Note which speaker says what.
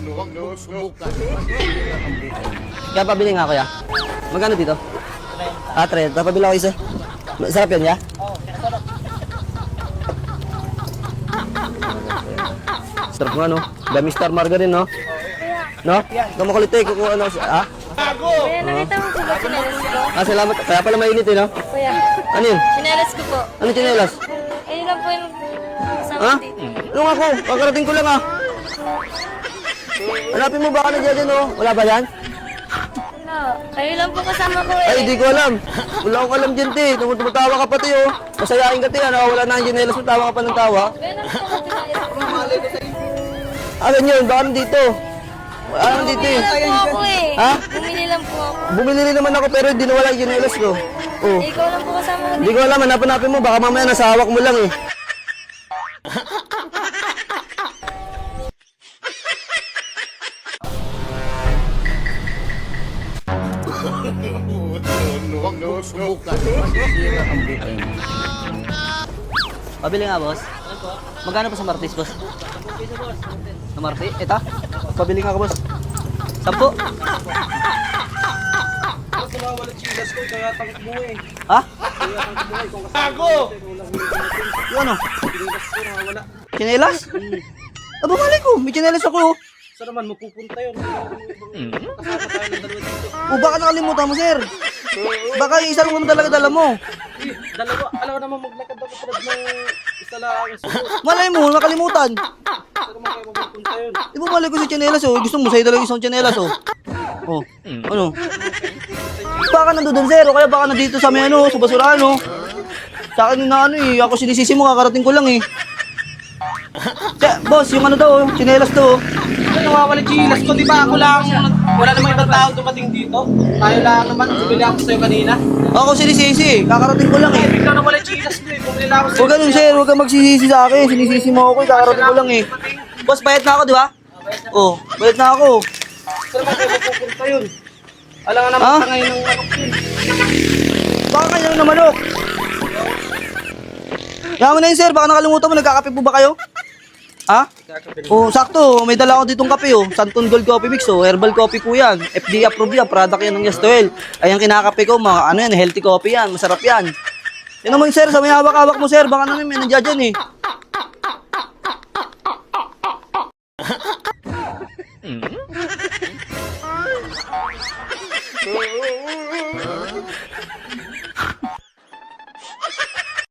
Speaker 1: Huwag mo subukan.
Speaker 2: Kaya pabili nga kuya. Magkano dito? 30. Pabili ako isa. Sarap yan ya? Sarap nga no. Dami star margarine no? No? Kamakulit eh. Kukuha na ako siya. Ah?
Speaker 3: Kuya, nakita mo po ba sinelas ko?
Speaker 2: Ah, salamat. Kaya pala mainit eh no?
Speaker 3: Kuya,
Speaker 2: Ano yun?
Speaker 3: sinelas ko po.
Speaker 2: Ano tsinelas?
Speaker 3: Ayun lang po yung kasama
Speaker 2: Ha?
Speaker 3: ko dito.
Speaker 2: Ano nga ako? Kakarating ko lang ah. Hanapin mo baka na dyan oh. Wala ba yan?
Speaker 3: Wala. Kayo lang po kasama ko eh.
Speaker 2: Ay, di ko alam. Wala akong alam dyan, te. Tumatawa ka pa, te, oh. Masayain ka, te. Wala na ang ginelas mo. Tawa ka pa ng tawa.
Speaker 3: Kuya, nakita mo tinayas ko.
Speaker 2: Ano yun? Baka nandito. Wala nandito, eh.
Speaker 3: Bumili lang po ako eh.
Speaker 2: Ha?
Speaker 3: Bumili lang po ako.
Speaker 2: Bumili rin naman ako, pero hindi nawala yung ginelas ko. Oh.
Speaker 3: Eh, ikaw lang po kasama ko
Speaker 2: Hindi
Speaker 3: dito.
Speaker 2: ko alam. Hanapin mo. Baka mamaya nasa hawak mo lang, eh.
Speaker 1: Huwag mo subukan. Masisira ang buhay mo.
Speaker 2: Pabili nga, boss. Magkano pa sa Martis, boss? Sa Martis? Ito? Pabili nga ka, boss. 10? Ha? Yung ano? Chinelas? Ah, bumalik ko. May chinelas ako. Oh.
Speaker 4: Saan naman, mapupunta yun. Kasama tayo ng dalawa dito.
Speaker 2: O baka nakalimutan mo, sir. Baka yung isa lang naman talaga dala mo.
Speaker 4: Dalawa, alam ko naman maglakad ako tulad ng isa lang ang suot.
Speaker 2: Malay mo, nakalimutan.
Speaker 4: Saan naman kayo mapupunta yun?
Speaker 2: Di ba balik ko si Chanelas, oh. Gusto mo sa'yo talaga isang Chanelas, oh. Oh, ano? Baka nandun, sir. O kaya baka nandito sa may ano, sa basurahan, oh. Sa akin na ano eh. Ako sinisisi mo, kakarating ko lang eh. Boss, yung ano daw, Chanelas daw, oh.
Speaker 4: Ano nawawala chilas ko, di ba ako lang, wala namang ibang tao dumating dito. Tayo lang naman, bumili ako sa'yo kanina.
Speaker 2: Ako sinisisi, kakarating ko lang eh.
Speaker 4: Bigla nawala chilas ko eh, bumili ako sa'yo.
Speaker 2: Huwag ganun, sir. Huwag kang magsisisi sa akin. Sinisisi mo ako eh. Kakarating ko lang eh. Boss, bayad na ako, di ba? Oh, bayad na ako.
Speaker 4: Saan naman kayo mapupunta yun? Alam nga naman
Speaker 2: Ha?
Speaker 4: sa ngayon ng manok yun.
Speaker 2: Baka kayo na manok. Yaman na yun, sir. Baka nakalimutan mo. Nagkakape po ba kayo? Ha? Oh, sakto. May dala ako ditong kape, oh. Santon Gold Coffee Mix, oh. Herbal coffee po yan. FDA approved yan. Product yan ng Yastoel. Ay, ang kinakape ko, mga ano yan, healthy coffee yan. Masarap yan. Yan naman, sir. Sa may hawak-hawak mo, sir. Baka naman may nandiyan dyan, eh.